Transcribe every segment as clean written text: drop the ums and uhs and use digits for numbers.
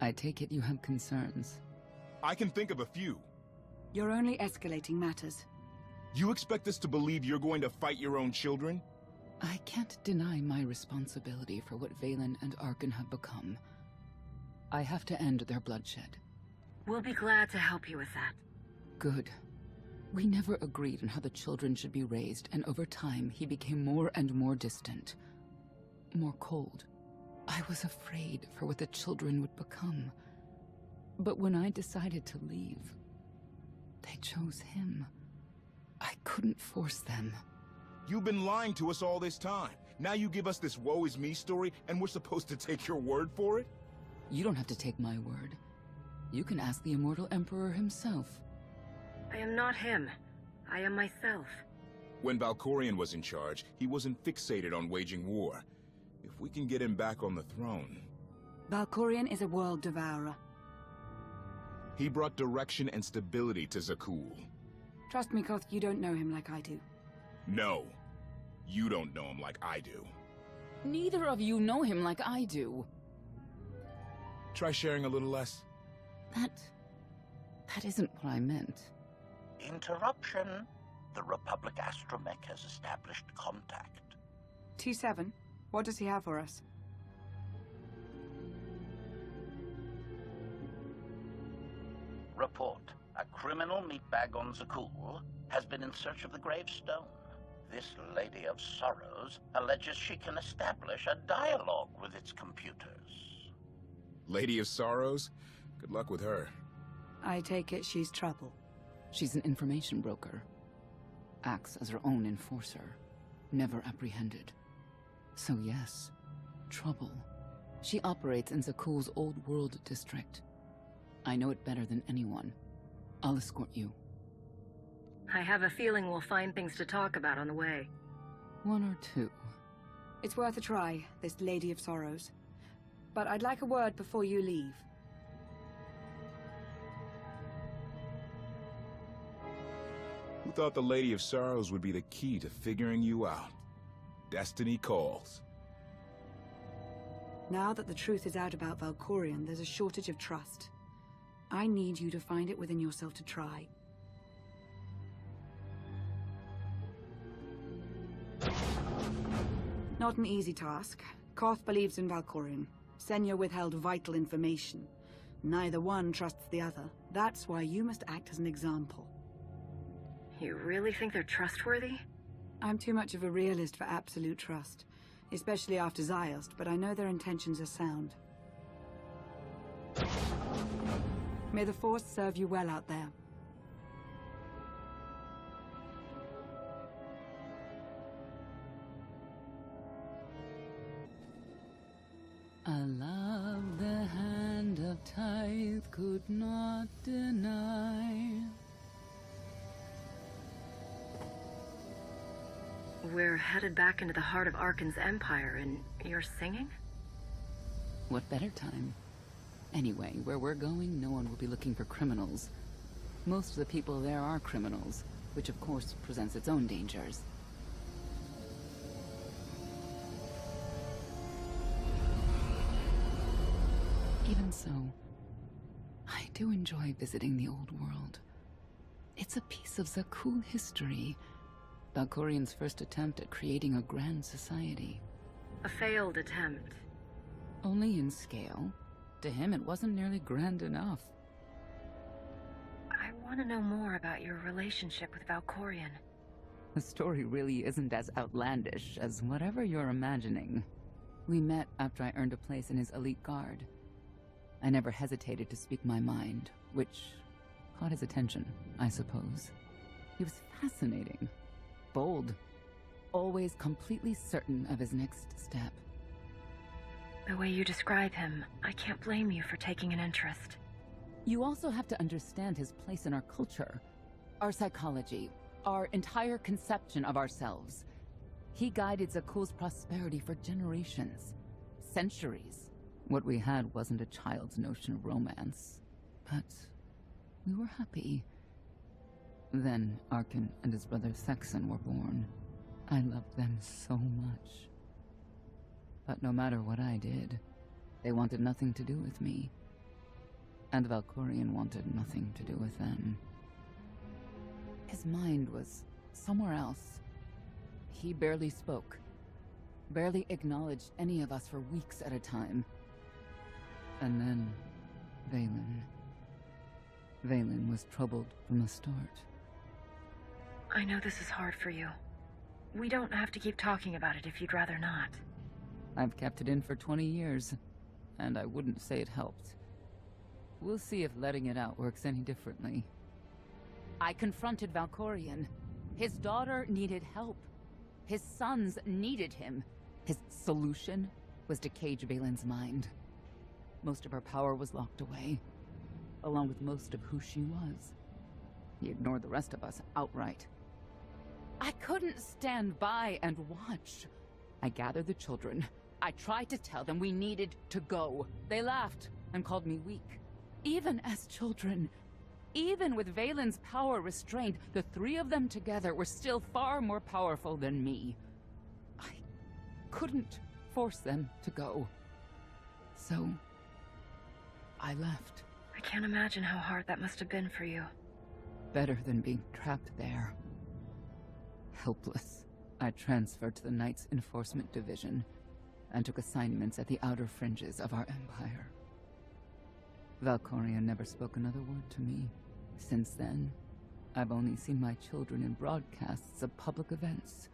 I take it you have concerns. I can think of a few. You're only escalating matters. You expect us to believe you're going to fight your own children? I can't deny my responsibility for what Valen and Arkan have become. I have to end their bloodshed. We'll be glad to help you with that. Good. We never agreed on how the children should be raised, and over time he became more and more distant. More cold. I was afraid for what the children would become. But when I decided to leave, they chose him. I couldn't force them. You've been lying to us all this time. Now you give us this woe is me story, and we're supposed to take your word for it? You don't have to take my word. You can ask the Immortal Emperor himself. I am not him. I am myself. When Valkorion was in charge, he wasn't fixated on waging war. If we can get him back on the throne... Valkorion is a world devourer. He brought direction and stability to Zakul. Trust me, Koth, you don't know him like I do. No. You don't know him like I do. Neither of you know him like I do. Try sharing a little less. That isn't what I meant. Interruption. The Republic astromech has established contact. T7, what does he have for us? Report. A criminal meatbag on Zakul has been in search of the gravestone. This Lady of Sorrows alleges she can establish a dialogue with its computers. Lady of Sorrows? Good luck with her. I take it she's trouble. She's an information broker. Acts as her own enforcer. Never apprehended. So yes, trouble. She operates in Zakul's Old World district. I know it better than anyone. I'll escort you. I have a feeling we'll find things to talk about on the way. One or two. It's worth a try, this Lady of Sorrows. But I'd like a word before you leave. Who thought the Lady of Sorrows would be the key to figuring you out? Destiny calls. Now that the truth is out about Valkorion, there's a shortage of trust. I need you to find it within yourself to try. Not an easy task. Koth believes in Valkorion. Senya withheld vital information. Neither one trusts the other. That's why you must act as an example. You really think they're trustworthy? I'm too much of a realist for absolute trust. Especially after Ziost, but I know their intentions are sound. May the Force serve you well out there. A love the hand of Tithe could not deny. We're headed back into the heart of Arkan's empire, and you're singing? What better time? Anyway, where we're going, no one will be looking for criminals. Most of the people there are criminals, which of course presents its own dangers. Even so, I do enjoy visiting the old world. It's a piece of Zakul history. Valkorion's first attempt at creating a grand society. A failed attempt. Only in scale. To him, it wasn't nearly grand enough. I want to know more about your relationship with Valkorion. The story really isn't as outlandish as whatever you're imagining. We met after I earned a place in his elite guard. I never hesitated to speak my mind, which caught his attention, I suppose. He was fascinating. Bold. Always completely certain of his next step. The way you describe him, I can't blame you for taking an interest. You also have to understand his place in our culture, our psychology, our entire conception of ourselves. He guided Zakul's prosperity for generations, centuries. What we had wasn't a child's notion of romance, but we were happy. Then Arkan and his brother Thexan were born. I loved them so much. But no matter what I did, they wanted nothing to do with me. And Valkorion wanted nothing to do with them. His mind was somewhere else. He barely spoke, barely acknowledged any of us for weeks at a time. And then, Vaylin. Vaylin was troubled from the start. I know this is hard for you. We don't have to keep talking about it if you'd rather not. I've kept it in for 20 years, and I wouldn't say it helped. We'll see if letting it out works any differently. I confronted Valkorion. His daughter needed help. His sons needed him. His solution was to cage Vaylin's mind. Most of her power was locked away, along with most of who she was. He ignored the rest of us outright. I couldn't stand by and watch. I gathered the children. I tried to tell them we needed to go. They laughed and called me weak. Even as children, even with Vaylin's power restrained, the three of them together were still far more powerful than me. I couldn't force them to go. So, I left. I can't imagine how hard that must have been for you. Better than being trapped there. Helpless, I transferred to the Knights Enforcement Division and took assignments at the outer fringes of our empire. Valkorion never spoke another word to me. Since then, I've only seen my children in broadcasts of public events,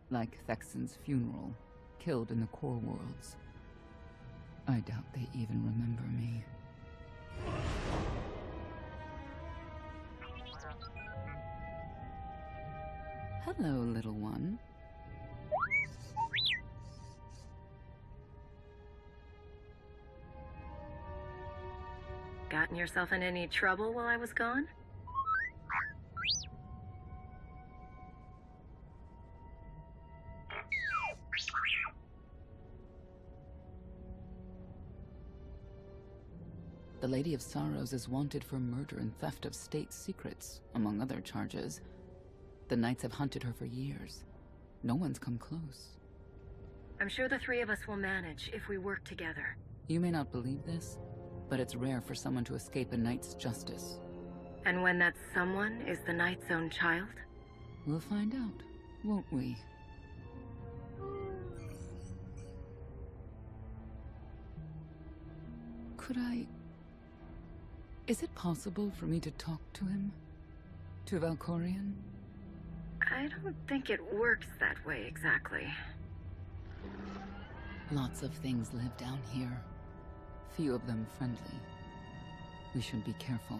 like Thexen's funeral, killed in the Core Worlds. I doubt they even remember me. Hello, little one. Gotten yourself in any trouble while I was gone? The Lady of Sorrows is wanted for murder and theft of state secrets, among other charges. The Knights have hunted her for years. No one's come close. I'm sure the three of us will manage if we work together. You may not believe this, but it's rare for someone to escape a Knight's justice. And when that someone is the Knight's own child? We'll find out, won't we? Could I... Is it possible for me to talk to him? To Valkorion? I don't think it works that way exactly. Lots of things live down here. Few of them friendly. We should be careful.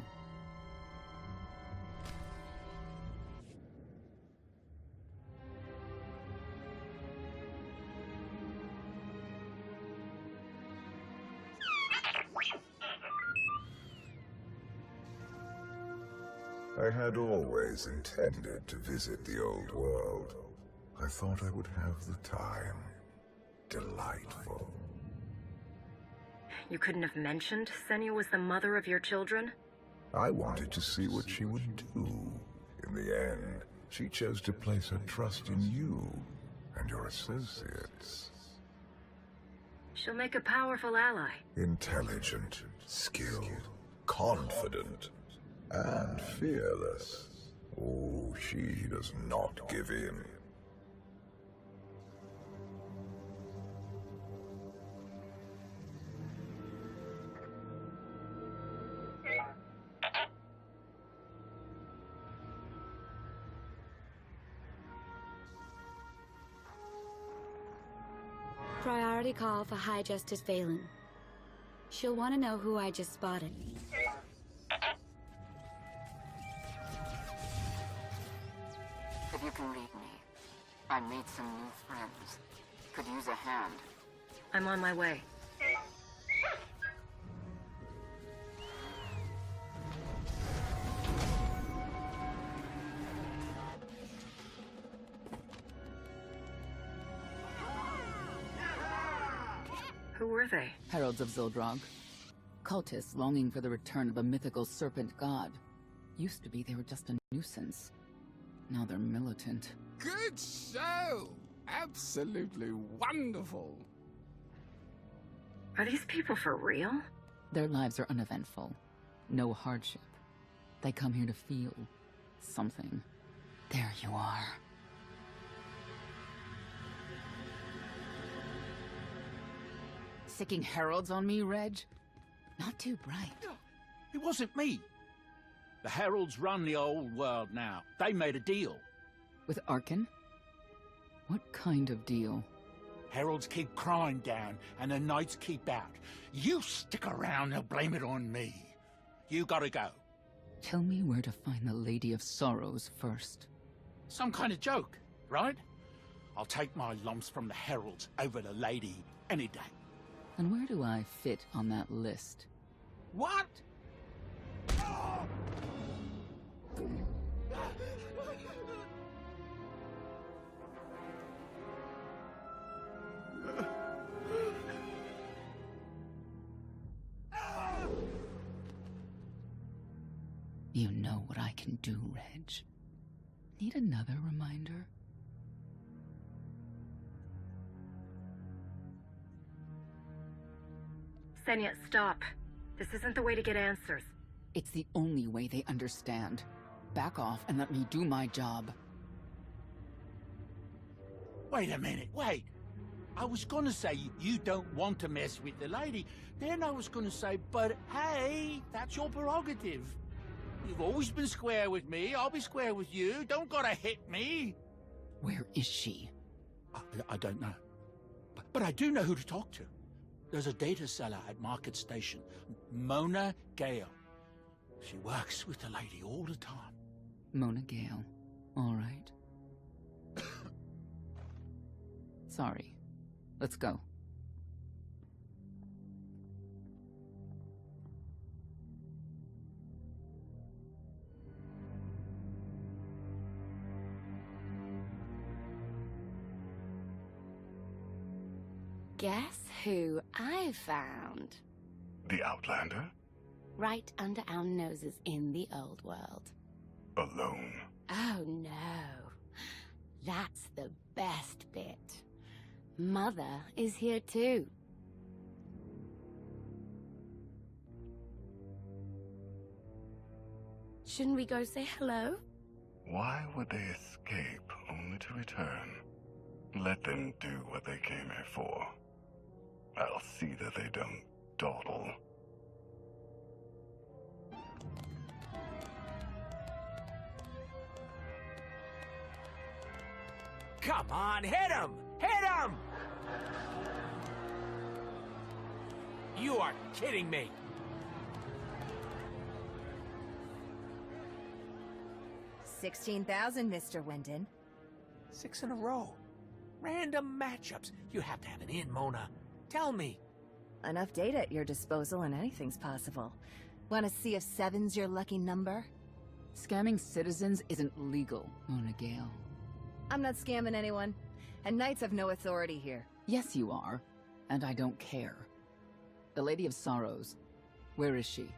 I had always intended to visit the old world. I thought I would have the time. Delightful. You couldn't have mentioned Senya was the mother of your children? I wanted to see what she would do. In the end, she chose to place her trust in you and your associates. She'll make a powerful ally. Intelligent, skilled, confident, and fearless. Oh, she does not give in. Priority call for High Justice Vaylin. She'll want to know who I just spotted. If you can read me, I made some new friends. Could use a hand. I'm on my way. Who were they? Heralds of Zildrog. Cultists longing for the return of a mythical serpent god. Used to be they were just a nuisance. Now they're militant. Good show! Absolutely wonderful! Are these people for real? Their lives are uneventful. No hardship. They come here to feel something. There you are. Sicking heralds on me, Reg? Not too bright. It wasn't me. The heralds run the old world now. They made a deal. With Arkin? What kind of deal? Heralds keep crime down, and the knights keep out. You stick around, they'll blame it on me. You gotta go. Tell me where to find the Lady of Sorrows first. Some kind of joke, right? I'll take my lumps from the heralds over the lady any day. And where do I fit on that list? What? You know what I can do, Reg. Need another reminder? Senya, stop. This isn't the way to get answers. It's the only way they understand. Back off and let me do my job. Wait a minute, wait. I was gonna say you don't want to mess with the lady. Then I was gonna say, but hey, that's your prerogative. You've always been square with me, I'll be square with you. Don't gotta hit me. Where is she? I don't know. But I do know who to talk to. There's a data seller at Market Station, Mona Gale. She works with the lady all the time. Mona Gale. All right. Sorry. Let's go. Guess who I found? The Outlander? Right under our noses in the old world. Alone? Oh no. That's the best bit. Mother is here too. Shouldn't we go say hello? Why would they escape only to return? Let them do what they came here for. I'll see that they don't dawdle. Come on, hit him! Hit him! You are kidding me. $16,000, Mr. Wyndon. 6 in a row. Random matchups. You have to have an in, Mona. Tell me. Enough data at your disposal and anything's possible. Want to see if 7's your lucky number? Scamming citizens isn't legal, Mona Gale. I'm not scamming anyone. And knights have no authority here. Yes, you are. And I don't care. The Lady of Sorrows. Where is she?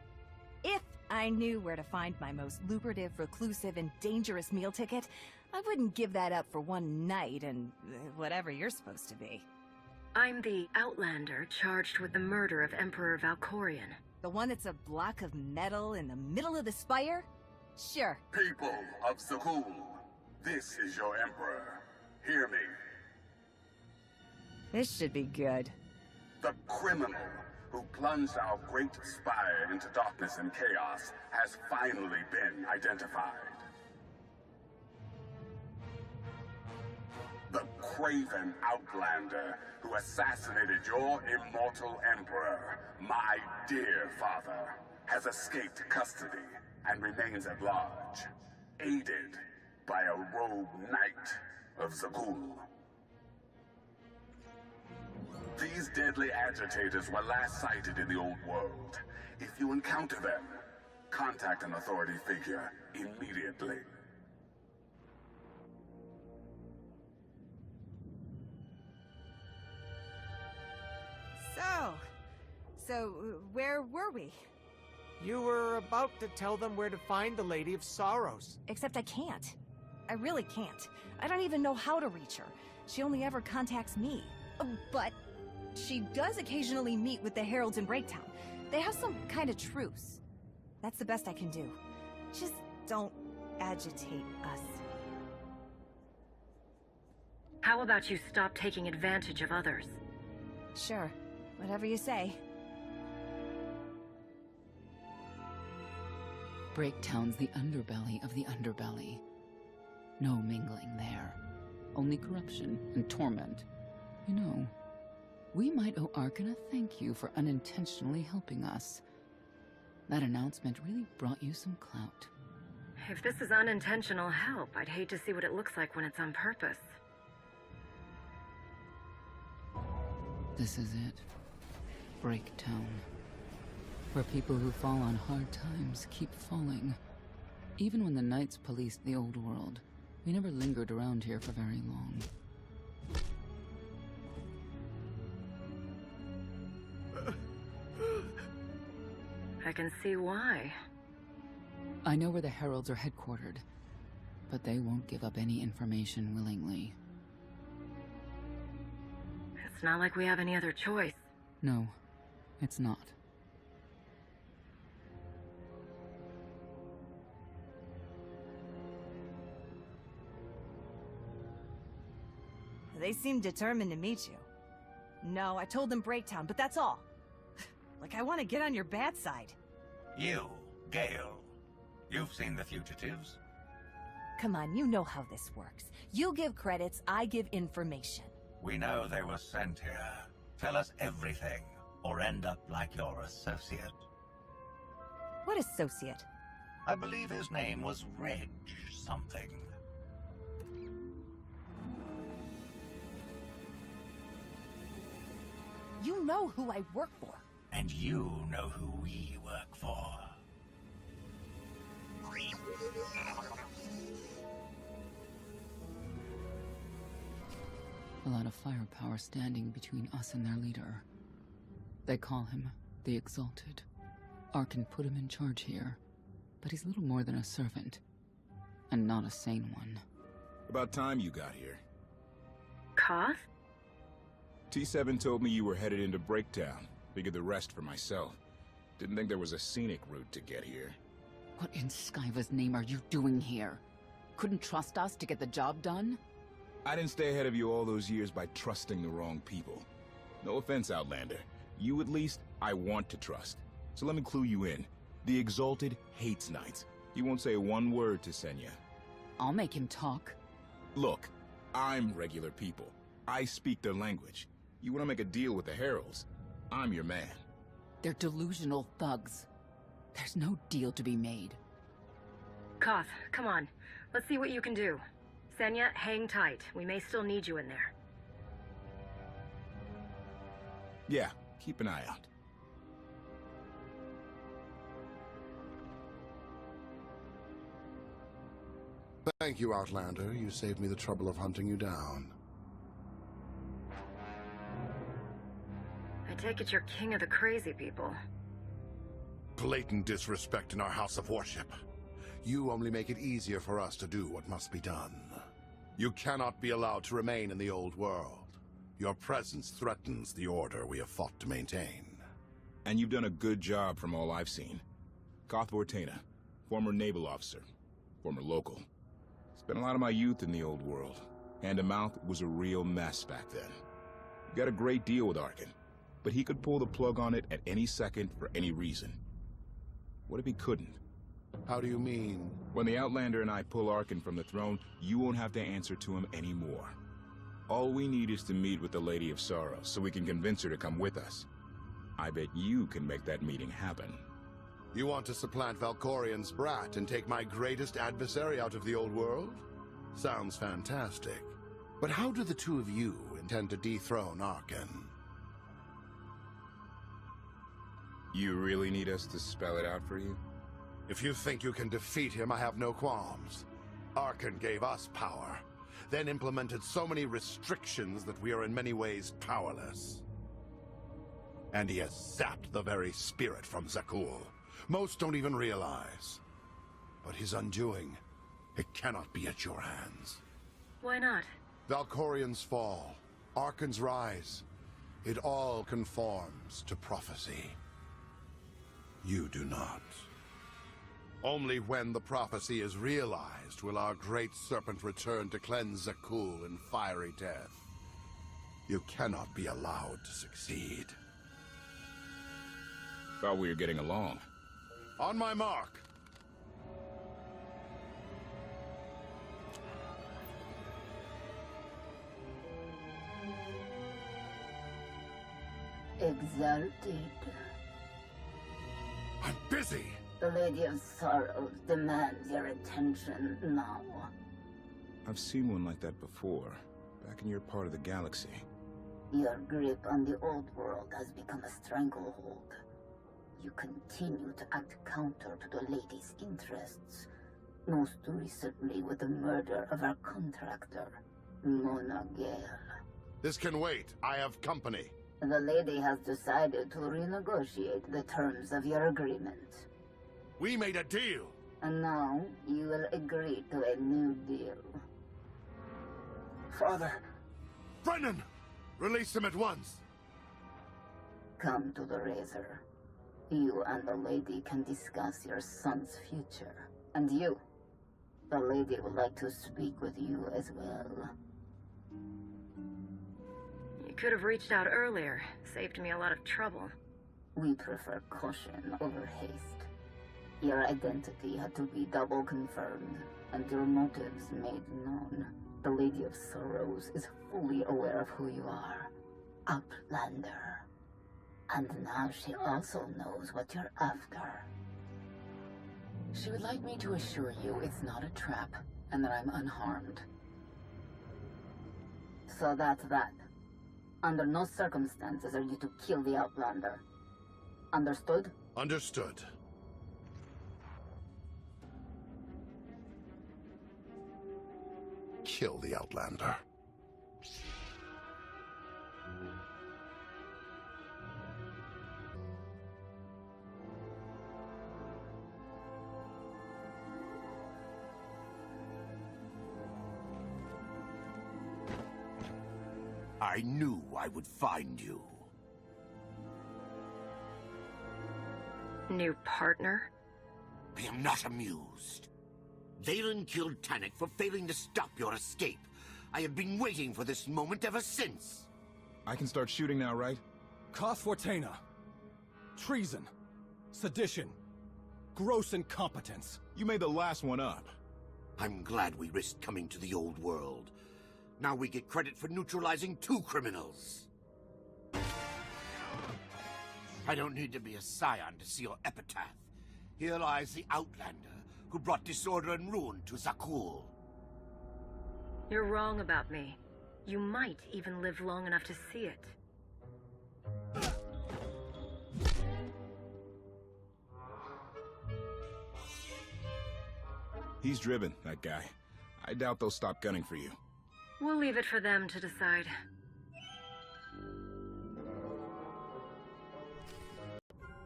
If I knew where to find my most lucrative, reclusive, and dangerous meal ticket, I wouldn't give that up for one night and whatever you're supposed to be. I'm the Outlander charged with the murder of Emperor Valkorion. The one that's a block of metal in the middle of the spire? Sure. People of Zakul, this is your Emperor. Hear me. This should be good. The criminal who plunged our great spire into darkness and chaos has finally been identified. The craven Outlander who assassinated your immortal Emperor, my dear father, has escaped custody and remains at large, aided by a rogue knight of Zakul. These deadly agitators were last sighted in the old world. If you encounter them, contact an authority figure immediately. So, where were we? You were about to tell them where to find the Lady of Sorrows. Except I can't. I really can't. I don't even know how to reach her. She only ever contacts me. But she does occasionally meet with the Heralds in Breaktown. They have some kind of truce. That's the best I can do. Just don't agitate us. How about you stop taking advantage of others? Sure. Whatever you say. Breaktown's the underbelly of the underbelly. No mingling there. Only corruption and torment. You know, we might owe Arkan a thank you for unintentionally helping us. That announcement really brought you some clout. If this is unintentional help, I'd hate to see what it looks like when it's on purpose. This is it. Breaktown. Where people who fall on hard times keep falling. Even when the Knights policed the old world, we never lingered around here for very long. I can see why. I know where the Heralds are headquartered, but they won't give up any information willingly. It's not like we have any other choice. No, it's not. They seem determined to meet you. No, I told them Breaktown, but that's all. Like I want to get on your bad side. You, Gale. You've seen the fugitives. Come on, you know how this works. You give credits, I give information. We know they were sent here. Tell us everything, or end up like your associate. What associate? I believe his name was Reg something. You know who I work for. And you know who we work for. A lot of firepower standing between us and their leader. They call him the Exalted. Arkan put him in charge here, but he's little more than a servant, and not a sane one. About time you got here. Koth? T7 told me you were headed into Breaktown. Figured the rest for myself. Didn't think there was a scenic route to get here. What in Skyva's name are you doing here? Couldn't trust us to get the job done? I didn't stay ahead of you all those years by trusting the wrong people. No offense, Outlander. You at least, I want to trust. So let me clue you in. The Exalted hates Knights. He won't say one word to Senya. I'll make him talk. Look, I'm regular people. I speak their language. You want to make a deal with the Heralds? I'm your man. They're delusional thugs. There's no deal to be made. Koth, come on. Let's see what you can do. Senya, hang tight. We may still need you in there. Yeah, keep an eye out. Thank you, Outlander. You saved me the trouble of hunting you down. I take it you're king of the crazy people. Blatant disrespect in our house of worship. You only make it easier for us to do what must be done. You cannot be allowed to remain in the old world. Your presence threatens the order we have fought to maintain. And you've done a good job from all I've seen. Koth Vortena, former naval officer, former local. Spent a lot of my youth in the old world. Hand-to-mouth was a real mess back then. Got a great deal with Arkan, but he could pull the plug on it at any second for any reason. What if he couldn't? How do you mean? When the Outlander and I pull Arkan from the throne, you won't have to answer to him anymore. All we need is to meet with the Lady of Sorrows so we can convince her to come with us. I bet you can make that meeting happen. You want to supplant Valkorian's brat and take my greatest adversary out of the old world? Sounds fantastic. But how do the two of you intend to dethrone Arkan? You really need us to spell it out for you? If you think you can defeat him, I have no qualms. Arkan gave us power, then implemented so many restrictions that we are in many ways powerless. And he has sapped the very spirit from Zakul. Most don't even realize. But his undoing, it cannot be at your hands. Why not? Valkorian's fall, Arkan's rise, it all conforms to prophecy. You do not. Only when the prophecy is realized will our great serpent return to cleanse Zakul in fiery death. You cannot be allowed to succeed. Thought we were getting along. On my mark. Exalted. I'm busy! The Lady of Sorrows demands your attention now. I've seen one like that before, back in your part of the galaxy. Your grip on the old world has become a stranglehold. You continue to act counter to the Lady's interests, most recently with the murder of our contractor, Mona Gale. This can wait. I have company. The Lady has decided to renegotiate the terms of your agreement. We made a deal! And now, you will agree to a new deal. Father! Brennan! Release him at once! Come to the Razor. You and the Lady can discuss your son's future. And you, the Lady would like to speak with you as well. You could have reached out earlier. Saved me a lot of trouble. We prefer caution over haste. Your identity had to be double confirmed, and your motives made known. The Lady of Sorrows is fully aware of who you are. Outlander. And now she also knows what you're after. She would like me to assure you it's not a trap, and that I'm unharmed. So that's that. Under no circumstances are you to kill the Outlander. Understood? Understood. Kill the Outlander. I knew I would find you. New partner? I am not amused. Valen killed Tannic for failing to stop your escape. I have been waiting for this moment ever since. I can start shooting now, right? Koth Fortuna. Treason. Sedition. Gross incompetence. You made the last one up. I'm glad we risked coming to the old world. Now we get credit for neutralizing 2 criminals. I don't need to be a scion to see your epitaph. Here lies the Outlander, who brought disorder and ruin to Zakul. You're wrong about me. You might even live long enough to see it. He's driven, that guy. I doubt they'll stop gunning for you. We'll leave it for them to decide.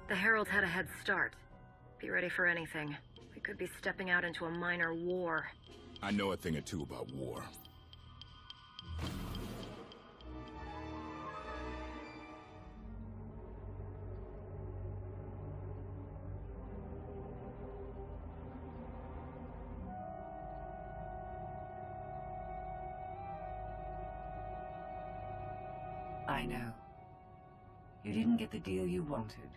The Heralds had a head start. Be ready for anything. We could be stepping out into a minor war. I know a thing or two about war. I know. You didn't get the deal you wanted,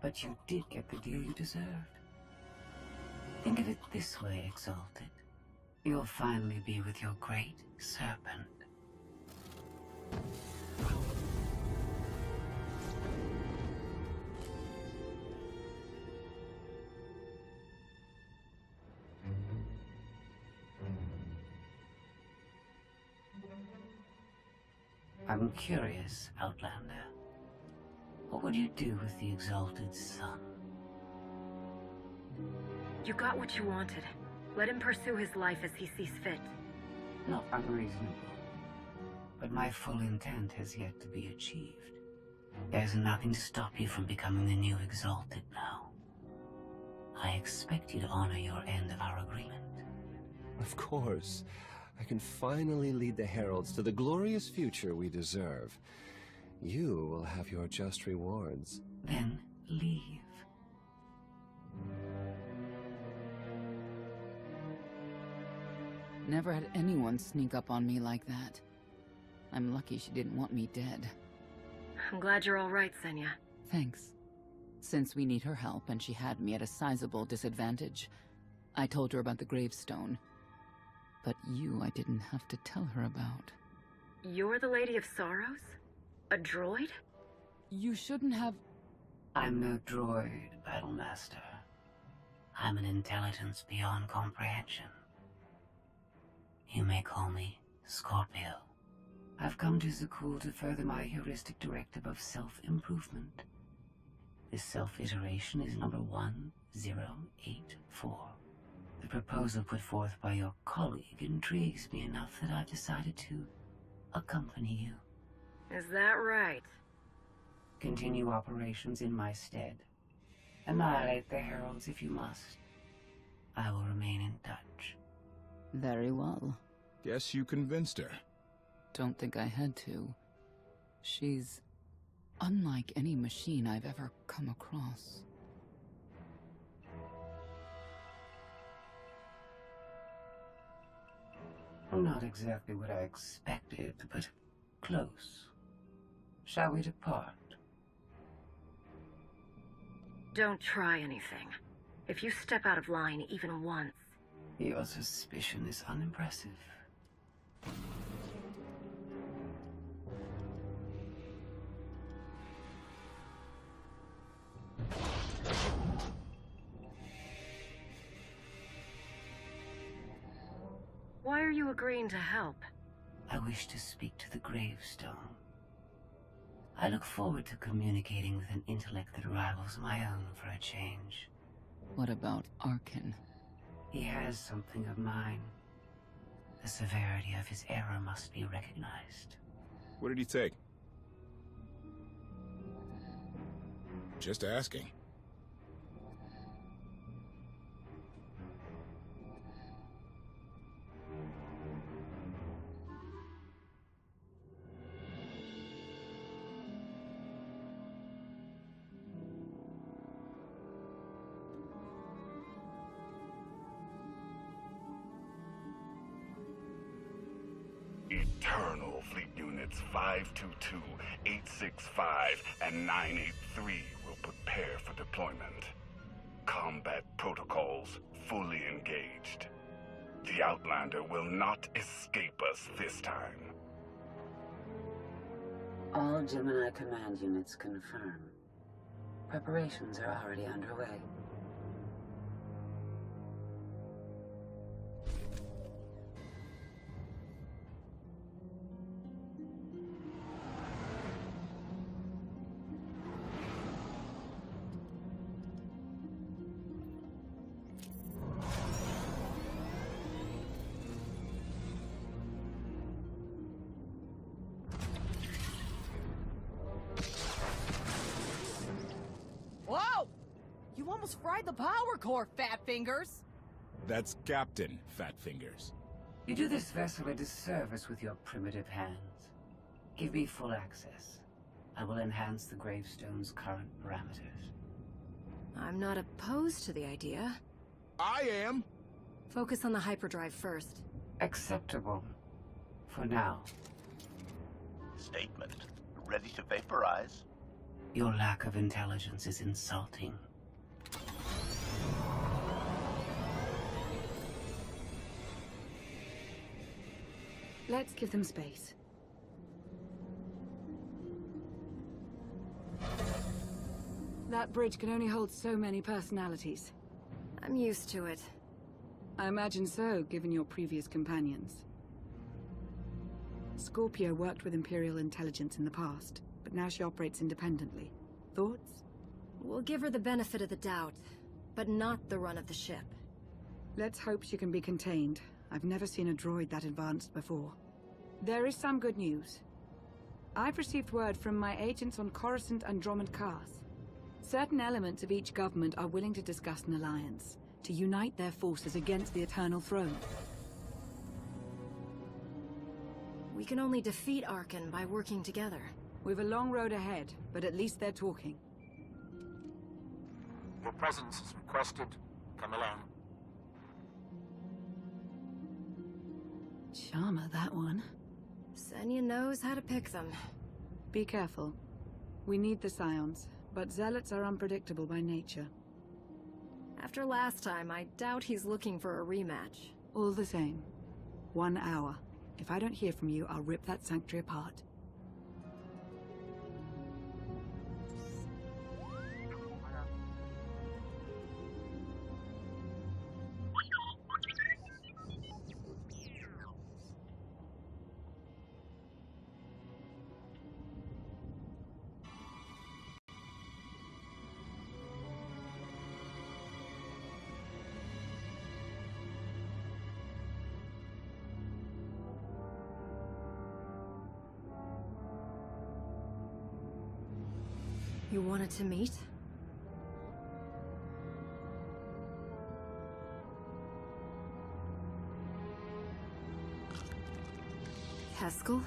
but you did get the deal you deserved. Think of it this way, Exalted. You'll finally be with your great serpent. I'm curious, Outlander. What would you do with the Exalted Son? You got what you wanted. Let him pursue his life as he sees fit. Not unreasonable. But my full intent has yet to be achieved. There's nothing to stop you from becoming the new Exalted now. I expect you to honor your end of our agreement. Of course. I can finally lead the Heralds to the glorious future we deserve. You will have your just rewards. Then leave. Never had anyone sneak up on me like that. I'm lucky she didn't want me dead. I'm glad you're all right, Senya. Thanks. Since we need her help and she had me at a sizable disadvantage, I told her about the gravestone. But you I didn't have to tell her about. You're the Lady of Sorrows? A droid? You shouldn't have... I'm no droid, Battlemaster. I'm an intelligence beyond comprehension. You may call me Scorpio. I've come to Zakul to further my heuristic directive of self-improvement. This self-iteration is number 1084. The proposal put forth by your colleague intrigues me enough that I've decided to accompany you. Is that right? Continue operations in my stead. Annihilate the heralds if you must. I will remain in touch. Very well. Guess you convinced her. Don't think I had to. She's unlike any machine I've ever come across. Not exactly what I expected, but close. Shall we depart? Don't try anything. If you step out of line even once... Your suspicion is unimpressive. Why are you agreeing to help? I wish to speak to the gravestone. I look forward to communicating with an intellect that rivals my own for a change. What about Arkin? He has something of mine. The severity of his error must be recognized. What did he take? Just asking. Eternal Fleet Units 522, 865, and 983 will prepare for deployment. Combat protocols fully engaged. The Outlander will not escape us this time. All Gemini command units confirm. Preparations are already underway. Whoa! You almost fried the power core, Fat Fingers! That's Captain Fat Fingers. You do this vessel a disservice with your primitive hands. Give me full access. I will enhance the gravestone's current parameters. I'm not opposed to the idea. I am! Focus on the hyperdrive first. Acceptable. For now. Statement. Ready to vaporize? Your lack of intelligence is insulting. Let's give them space. That bridge can only hold so many personalities. I'm used to it. I imagine so, given your previous companions. Scorpio worked with Imperial intelligence in the past, but now she operates independently. Thoughts? We'll give her the benefit of the doubt, but not the run of the ship. Let's hope she can be contained. I've never seen a droid that advanced before. There is some good news. I've received word from my agents on Coruscant and Dromund Kaas. Certain elements of each government are willing to discuss an alliance, to unite their forces against the Eternal Throne. We can only defeat Arkin by working together. We've a long road ahead, but at least they're talking. Your presence is requested. Come along. Charmer, that one. Senya knows how to pick them. Be careful. We need the Scions, but Zealots are unpredictable by nature. After last time, I doubt he's looking for a rematch. All the same. 1 hour. If I don't hear from you, I'll rip that sanctuary apart. You wanted to meet? Haskell?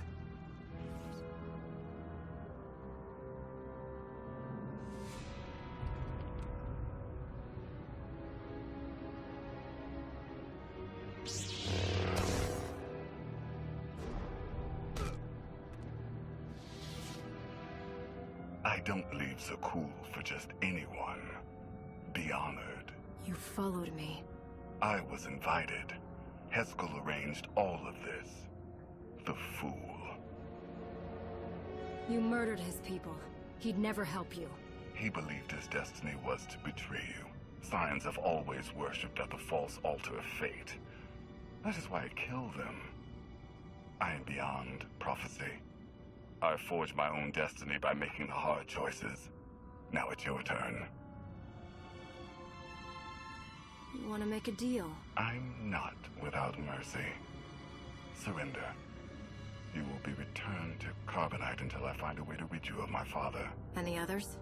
I don't leave Zakul for just anyone. Be honored. You followed me. I was invited. Haskell arranged all of this. The fool. You murdered his people. He'd never help you. He believed his destiny was to betray you. Scions have always worshipped at the false altar of fate. That is why I killed them. I am beyond prophecy. I forged my own destiny by making the hard choices. Now it's your turn. You want to make a deal? I'm not without mercy. Surrender. You will be returned to Carbonite until I find a way to rid you of my father. And the others?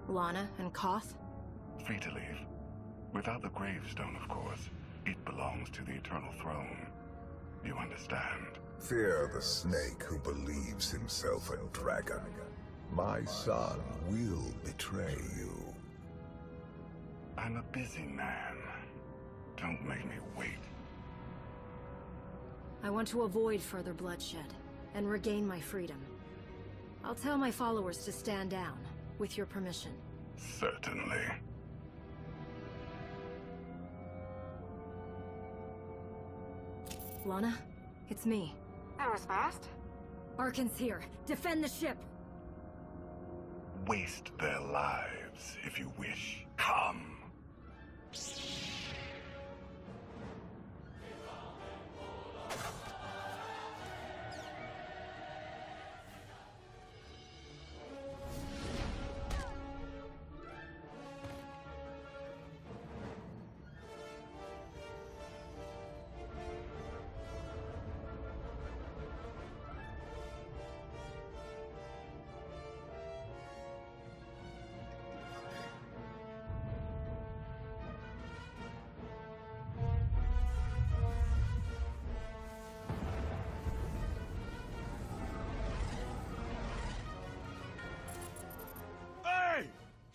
Lana and Koth? Free to leave. Without the gravestone, of course. It belongs to the Eternal Throne. You understand? Fear the snake who believes himself a dragon. My son will betray you. I'm a busy man. Don't make me wait. I want to avoid further bloodshed and regain my freedom. I'll tell my followers to stand down, with your permission. Certainly. Lana, it's me. That was fast. Arkan's here. Defend the ship! Waste their lives if you wish. Come.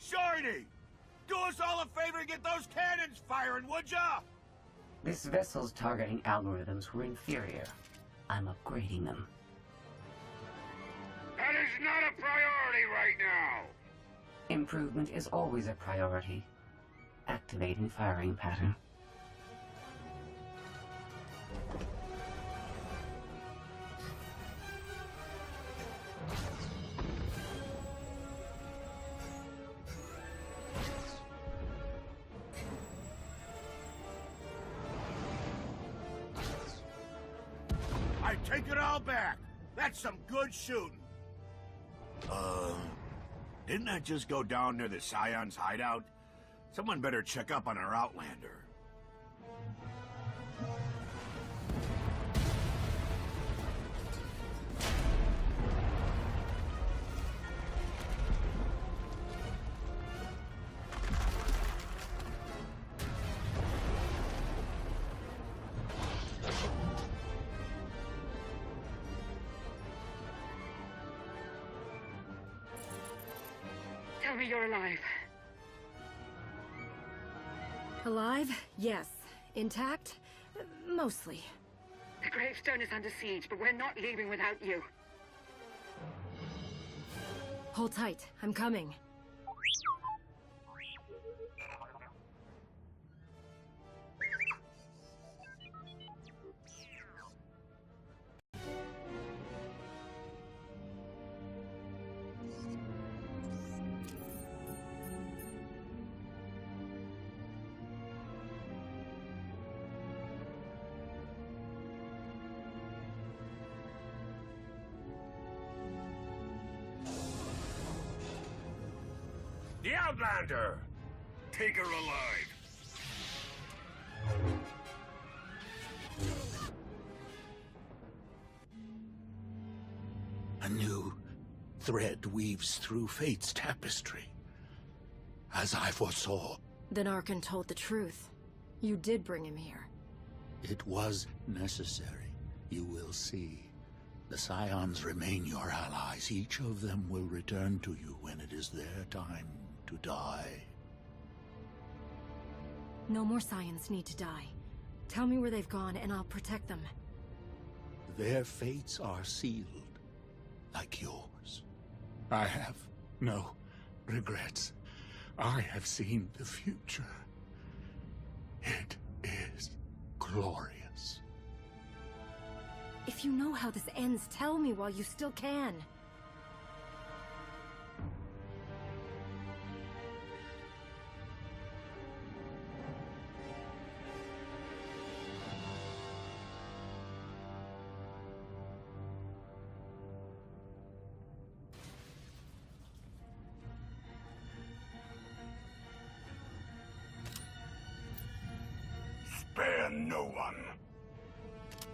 Shorty! Do us all a favor and get those cannons firing, would ya? This vessel's targeting algorithms were inferior. I'm upgrading them. That is not a priority right now! Improvement is always a priority. Activating firing pattern. I take it all back. That's some good shooting. Didn't I just go down near the Scion's hideout? Someone better check up on our Outlander. Tell me you're alive. Alive? Yes. Intact? Mostly. The gravestone is under siege, but we're not leaving without you. Hold tight. I'm coming. The Outlander! Take her alive. A new thread weaves through fate's tapestry. As I foresaw, Then Arkan told the truth. You did bring him here. it was necessary. You will see. The Scions remain your allies. Each of them will return to you when it is their time to die. No more Scions need to die. Tell me where they've gone and I'll protect them. Their fates are sealed, like yours. I have no regrets. I have seen the future. It is glorious. If you know how this ends, tell me while you still can. Spare no one.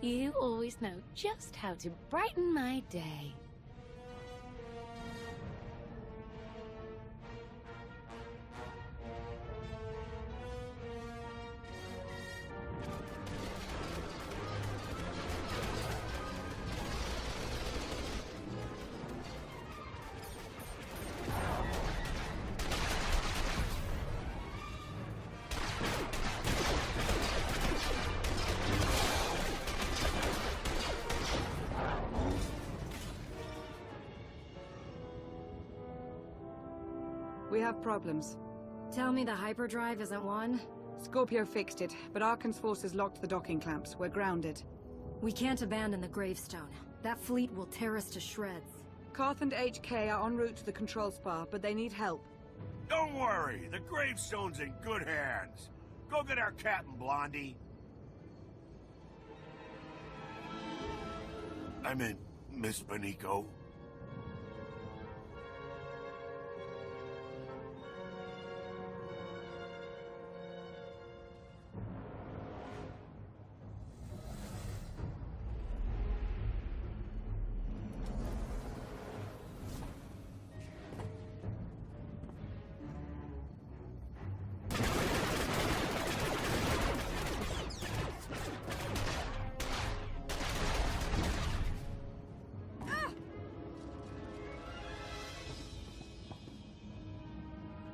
You always know just how to brighten my day. We have problems. Tell me the hyperdrive isn't one? Scorpio fixed it, but Arkan's forces locked the docking clamps. We're grounded. We can't abandon the gravestone. That fleet will tear us to shreds. Karth and HK are en route to the control spar, but they need help. Don't worry, the gravestone's in good hands. Go get our captain, Blondie. I meant Miss Benico.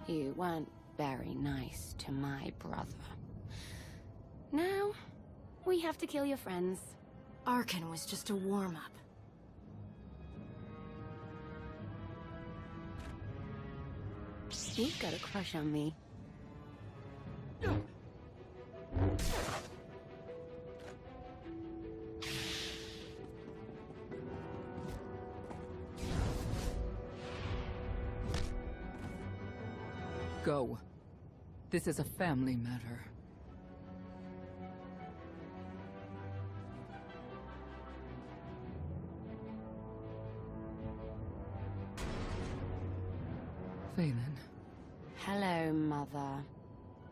You weren't very nice to my brother. Now, we have to kill your friends. Arkan was just a warm-up. You've got a crush on me. Go. This is a family matter. Phelan. Hello, Mother.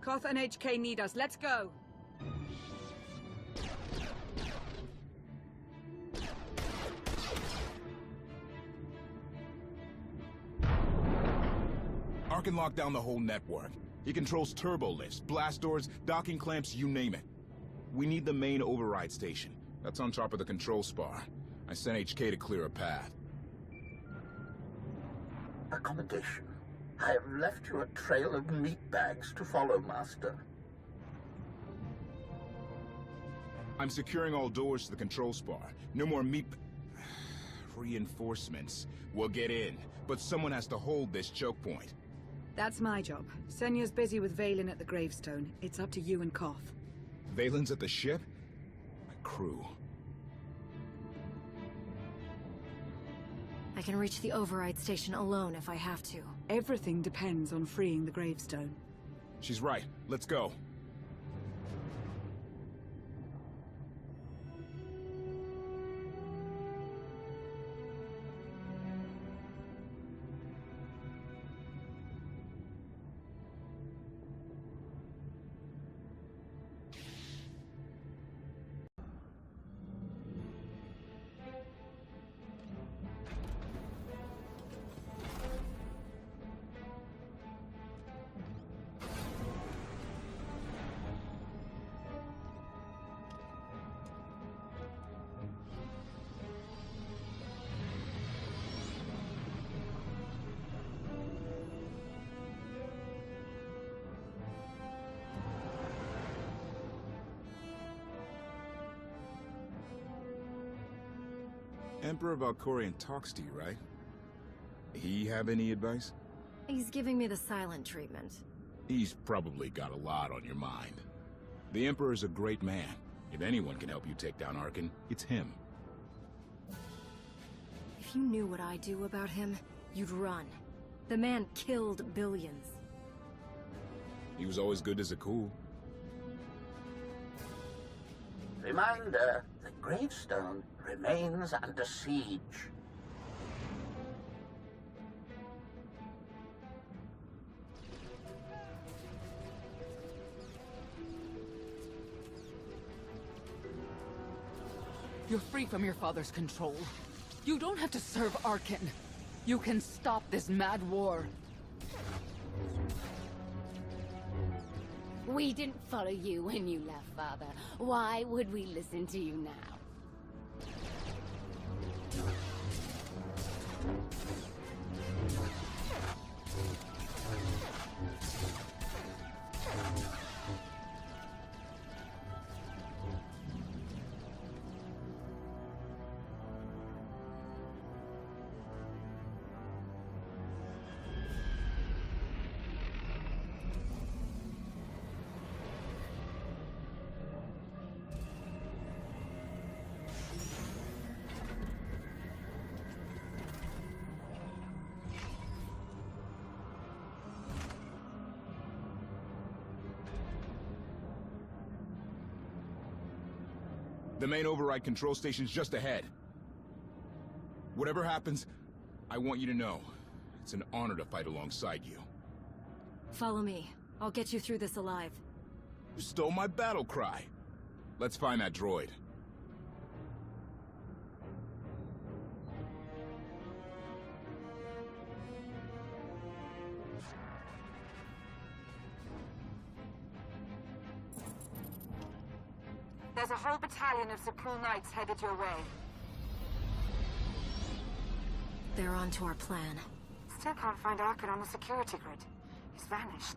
Karth and HK need us. Let's go! Arkan locked down the whole network. He controls turbo lifts, blast doors, docking clamps, you name it. We need the main override station. That's on top of the control spar. I sent HK to clear a path. Accommodation. I have left you a trail of meat bags to follow, Master. I'm securing all doors to the control spar. No more reinforcements. We'll get in, but someone has to hold this choke point. That's my job. Senya's busy with Valen at the gravestone. It's up to you and Koth. Valen's at the ship? My crew. I can reach the override station alone if I have to. Everything depends on freeing the gravestone. She's right. Let's go. Emperor Valkorion talks to you, right? He have any advice? He's giving me the silent treatment. He's probably got a lot on your mind. The Emperor's a great man. If anyone can help you take down Arcann, it's him. If you knew what I do about him, you'd run. The man killed billions. He was always good as a cool. Reminder, the gravestone remains under siege. You're free from your father's control. You don't have to serve Arcann. You can stop this mad war. We didn't follow you when you left, Father. Why would we listen to you now? The main override control station's just ahead. Whatever happens, I want you to know, it's an honor to fight alongside you. Follow me. I'll get you through this alive. You stole my battle cry. Let's find that droid. There's a whole battalion of Zakul Knights headed your way. They're onto our plan. Still can't find Arcann on the security grid. He's vanished.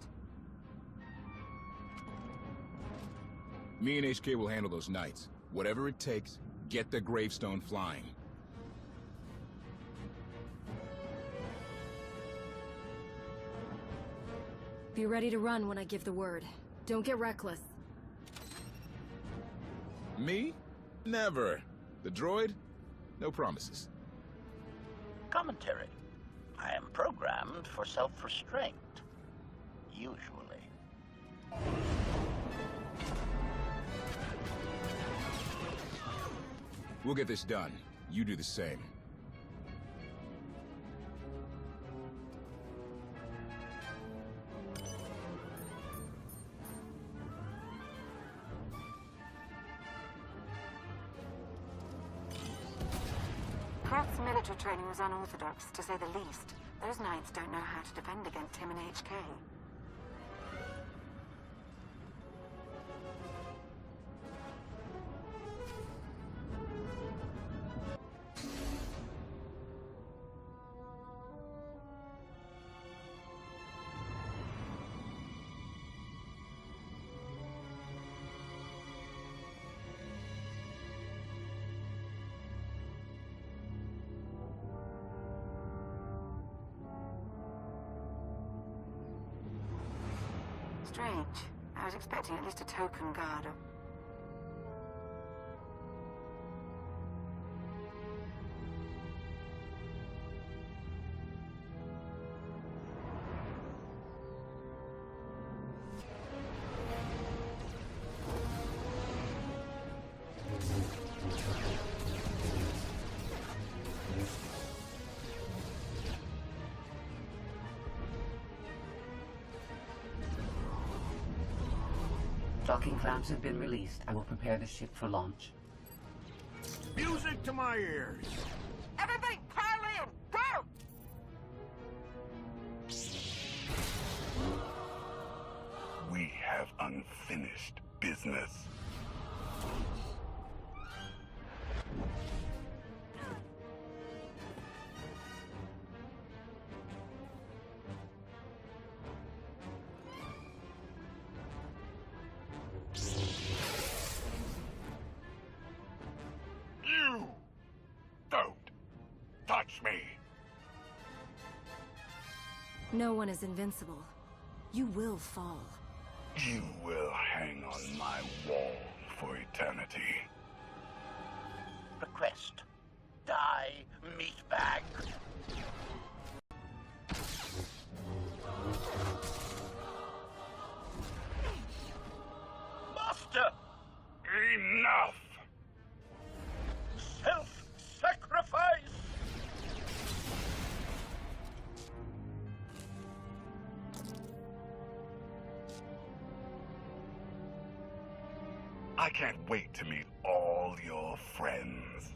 Me and HK will handle those knights. Whatever it takes, get the gravestone flying. Be ready to run when I give the word. Don't get reckless. Me? Never. The droid? No promises. Commentary. I am programmed for self-restraint. Usually. We'll get this done. You do the same. Kraft's military training was unorthodox, to say the least. Those knights don't know how to defend against him and HK. Strange. I was expecting at least a token guard. Docking clamps have been released. I will prepare the ship for launch. Music to my ears! Everybody pile in! Go! We have unfinished business. You don't touch me! No one is invincible. You will fall. You will hang on my wall for eternity. Request. Die, meatbag. Master! Enough! Self-sacrifice! I can't wait to meet all your friends.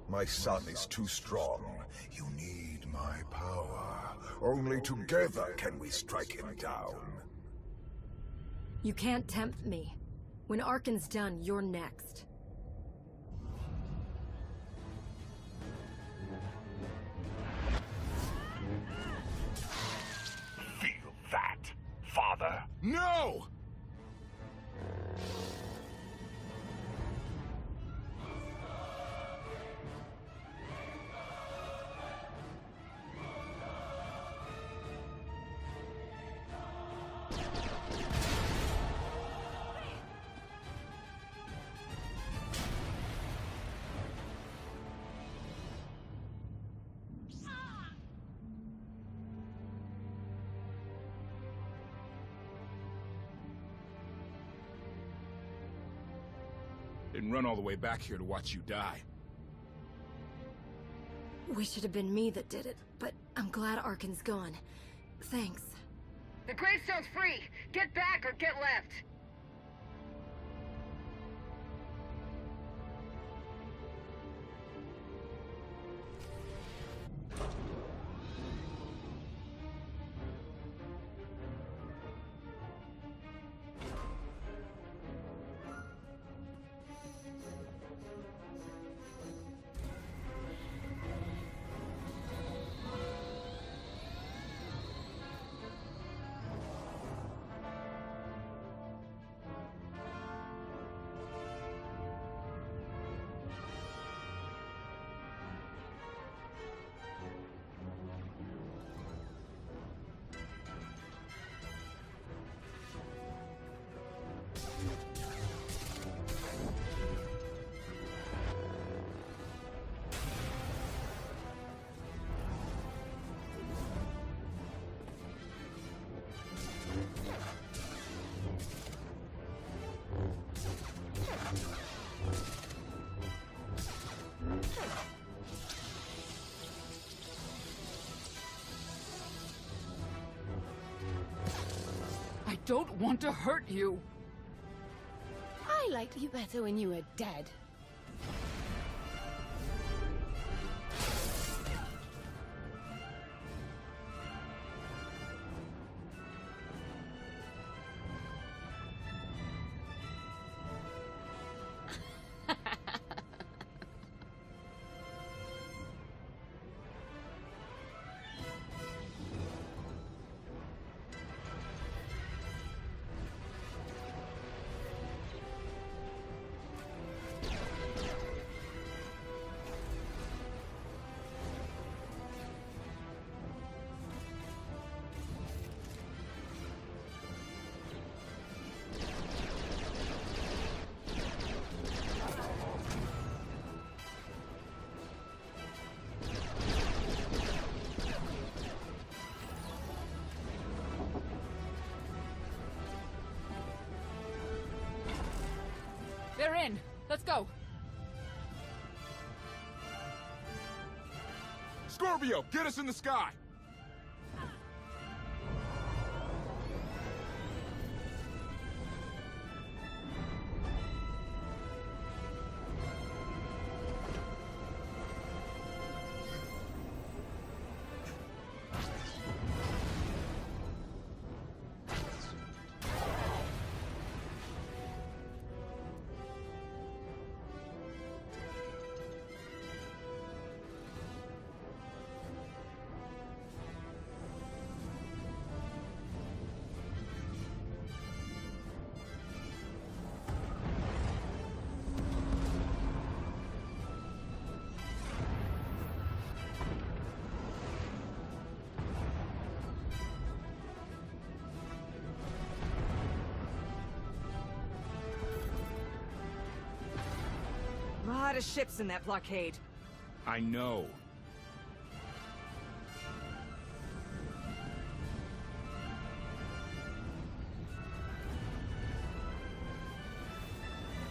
My son is too strong. You need my power. Only together can we strike him down. You can't tempt me. When Arkan's done, you're next. Feel that, father? No! Didn't run all the way back here to watch you die. Wish it had been me that did it, but I'm glad Arkan's gone. Thanks. The gravestone's free! Get back or get left! I don't want to hurt you. I liked you better when you were dead. They're in. Let's go. Scorpio, get us in the sky! A lot of ships in that blockade. I know.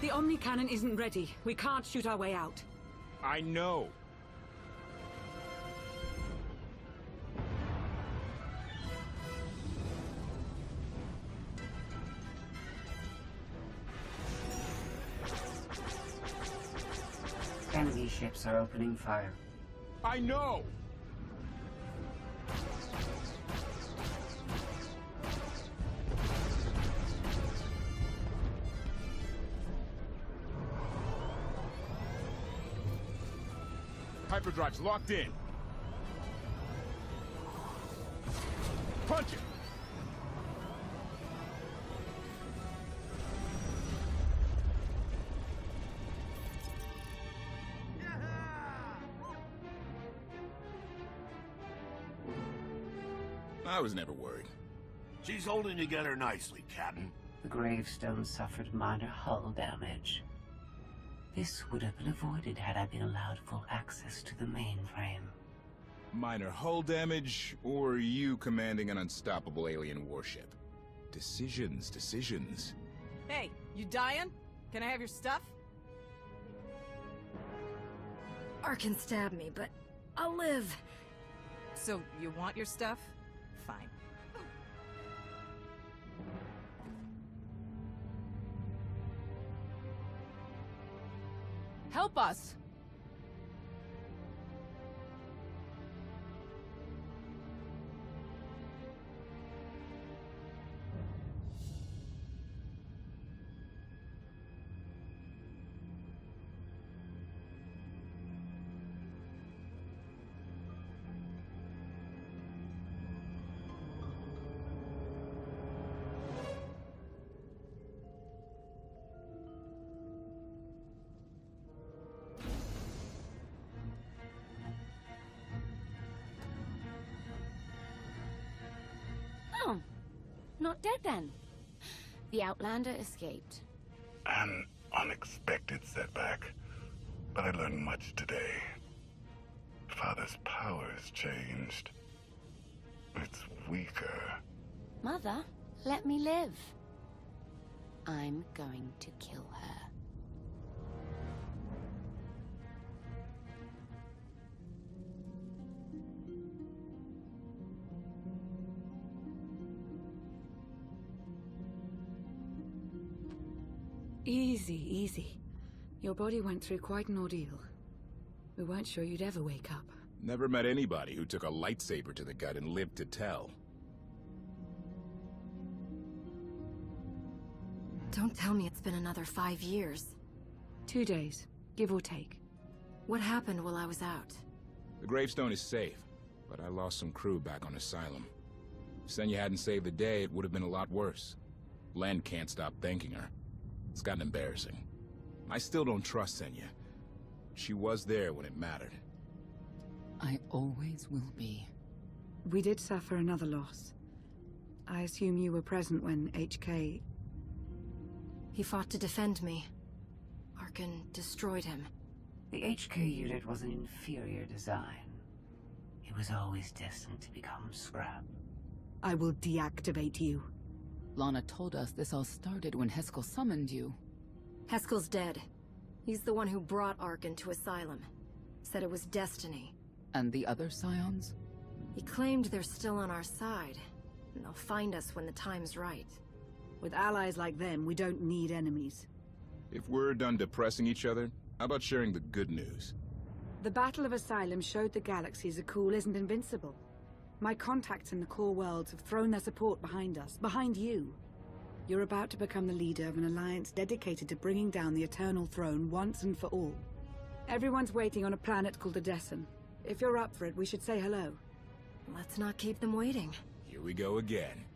The Omni Cannon isn't ready. We can't shoot our way out. I know. Enemy ships are opening fire. I know! Hyperdrive's locked in. Punch it! I was never worried. She's holding together nicely, Captain. The gravestone suffered minor hull damage. This would have been avoided had I been allowed full access to the mainframe. Minor hull damage, or you commanding an unstoppable alien warship? Decisions, decisions. Hey, you dying? Can I have your stuff? Arkin stabbed me, but I'll live. So, you want your stuff? Fine. Help us! Oh, not dead then. The Outlander escaped. An unexpected setback, but I learned much today. Father's powers changed. It's weaker. Mother, let me live. I'm going to kill her. Easy, easy. Your body went through quite an ordeal. We weren't sure you'd ever wake up. Never met anybody who took a lightsaber to the gut and lived to tell. Don't tell me it's been another 5 years. 2 days, give or take. What happened while I was out? The gravestone is safe, but I lost some crew back on Asylum. If Senya hadn't saved the day, it would have been a lot worse. Len can't stop thanking her. It's gotten embarrassing. I still don't trust Senya. She was there when it mattered. I always will be. We did suffer another loss. I assume you were present when HK... He fought to defend me. Arkin destroyed him. The HK unit was an inferior design. It was always destined to become scrap. I will deactivate you. Lana told us this all started when Heskel summoned you. Heskel's dead. He's the one who brought Ark to Asylum. Said it was destiny. And the other Scions? He claimed they're still on our side, and they'll find us when the time's right. With allies like them, we don't need enemies. If we're done depressing each other, how about sharing the good news? The Battle of Asylum showed the galaxy Zakul isn't invincible. My contacts in the core worlds have thrown their support behind us, behind you. You're about to become the leader of an alliance dedicated to bringing down the Eternal Throne once and for all. Everyone's waiting on a planet called Odessen. If you're up for it, we should say hello. Let's not keep them waiting. Here we go again.